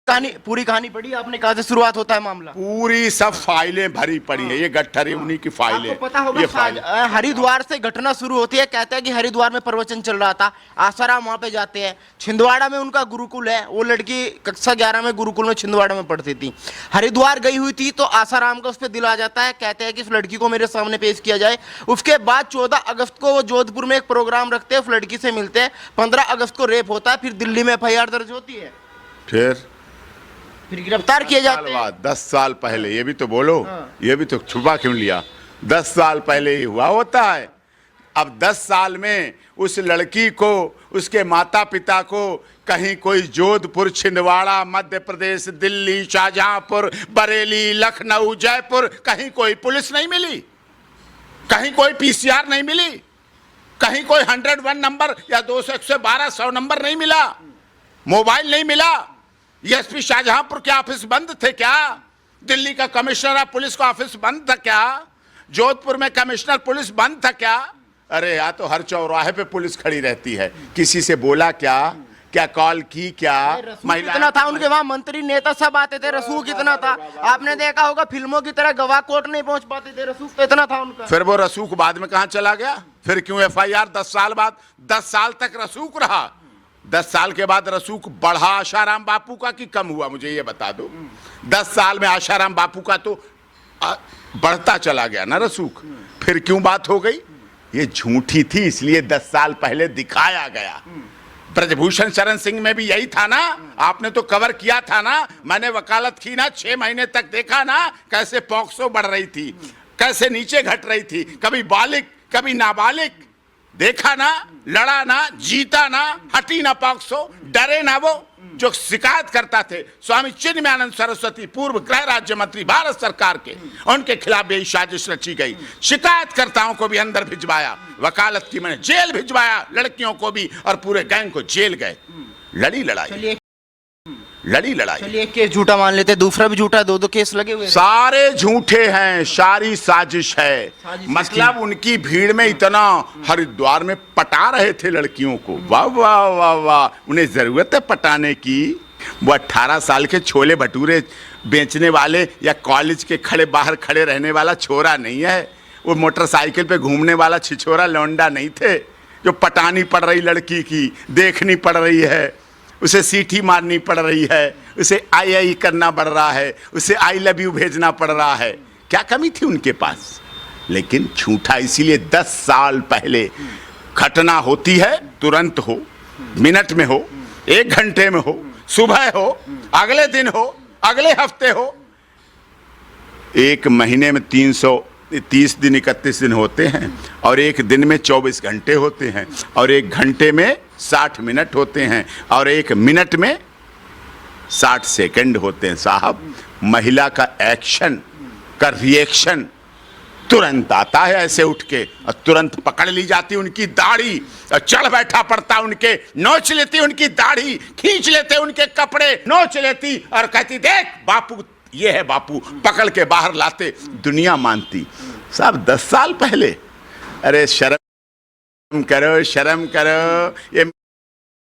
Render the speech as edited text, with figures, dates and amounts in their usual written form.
पूरी कहानी पढ़ी आपने? कहाँ से शुरुआत होता है मामला? पूरी सब फाइलें भरी पड़ी है, ये गट्ठर उन्हीं की फाइलें। आपको पता होगा हरिद्वार से घटना शुरू होती है। कहते हैं कि हरिद्वार में प्रवचन चल रहा था, आसाराम वहां पे जाते हैं। छिंदवाड़ा में उनका गुरुकुल है, वो लड़की कक्षा 11 में गुरुकुल में छिंदवाड़ा में पढ़ती थी। हरिद्वार गई हुई थी तो आसाराम का उस पर दिल आ जाता है, कहते हैं कि इस लड़की को मेरे सामने पेश किया जाए। उसके बाद 14 अगस्त को वो जोधपुर में एक प्रोग्राम रखते हैं, उस लड़की से मिलते हैं। 15 अगस्त को रेप होता है, फिर दिल्ली में FIR दर्ज होती है, फिर गिरफ्तार किए जाते हैं। 10 साल पहले, ये भी तो बोलो। ये भी तो छुपा क्यों लिया? 10 साल पहले ही हुआ होता है। अब 10 साल में उस लड़की को, उसके माता पिता को कहीं कोई जोधपुर, छिंदवाड़ा, मध्य प्रदेश, दिल्ली, शाहजहांपुर, बरेली, लखनऊ, जयपुर, कहीं कोई पुलिस नहीं मिली, कहीं कोई PCR नहीं मिली, कहीं कोई 101 नंबर या 200-112 नंबर नहीं मिला, मोबाइल नहीं मिला। SP शाहजहांपुर के ऑफिस बंद थे क्या? दिल्ली का कमिश्नर ऑफ पुलिस का ऑफिस बंद था क्या? जोधपुर में कमिश्नर पुलिस बंद था क्या? अरे यहाँ तो हर चौराहे पे पुलिस खड़ी रहती है। किसी से बोला क्या? क्या कॉल की? क्या महिला कितना था उनके वहां? मंत्री नेता सब आते थे। रसूख कितना था? आपने देखा होगा फिल्मों की तरह गवाह कोर्ट नहीं पहुंच पाते थे। रसूख तो इतना था उनका। फिर वो रसूख बाद में कहाँ चला गया? फिर क्यों FIR 10 साल बाद? 10 साल तक रसूख रहा। 10 साल के बाद रसूख बढ़ा आशाराम बापू का कि कम हुआ? मुझे ये बता दो। 10 साल में आशाराम बापू का तो बढ़ता चला गया ना रसूख। फिर क्यों बात हो गई? ये झूठी थी, इसलिए 10 साल पहले दिखाया गया। ब्रजभूषण शरण सिंह में भी यही था ना, आपने तो कवर किया था ना। मैंने वकालत की ना, 6 महीने तक देखा ना कैसे पॉक्सो बढ़ रही थी, कैसे नीचे घट रही थी, कभी बालिग कभी नाबालिग। देखा ना, लड़ा ना, जीता ना, हटी ना पॉक्सो, डरे ना। वो जो शिकायत करता थे स्वामी चिन्मयानंद सरस्वती, पूर्व गृह राज्य मंत्री भारत सरकार के, उनके खिलाफ यही साजिश रची गई। शिकायतकर्ताओं को भी अंदर भिजवाया, वकालत की मैंने जेल भिजवाया, लड़कियों को भी, और पूरे गैंग को जेल गए। लड़ी लड़ाई। चलिए एक केस झूठा मान लेते, दूसरा भी झूठा, 2 केस लगे हुए। सारे झूठे हैं, सारी साजिश है। मतलब उनकी भीड़ में इतना हरिद्वार में पटा रहे थे लड़कियों को। वाह वाह वाह वाह, उन्हें जरूरत है पटाने की? वो 18 साल के छोले भटूरे बेचने वाले या कॉलेज के बाहर खड़े रहने वाला छोरा नहीं है। वो मोटरसाइकिल पे घूमने वाला छिछोरा लौंडा नहीं थे जो पटानी पड़ रही लड़की की, देखनी पड़ रही है, उसे सीटी मारनी पड़ रही है, उसे आई करना पड़ रहा है, उसे I love you भेजना पड़ रहा है। क्या कमी थी उनके पास? लेकिन झूठा इसीलिए 10 साल पहले घटना होती है, तुरंत हो, मिनट में हो, 1 घंटे में हो, सुबह हो, अगले दिन हो, अगले हफ्ते हो। 1 महीने में 330 दिन, 31 दिन होते हैं, और 1 दिन में 24 घंटे होते हैं, और 1 घंटे में 60 मिनट होते हैं, और 1 मिनट में 60 सेकंड होते हैं। साहब, महिला का एक्शन का रिएक्शन तुरंत आता है ऐसे उठ के, और तुरंत पकड़ ली जाती उनकी दाढ़ी, और चढ़ बैठा पड़ता उनके, नोच लेती उनकी दाढ़ी, खींच लेते उनके कपड़े, नोच लेती और कहती देख बापू, ये है बापू, पकड़ के बाहर लाते। दुनिया मानती। साहब 10 साल पहले। अरे शर्म करो, शर्म करो। ये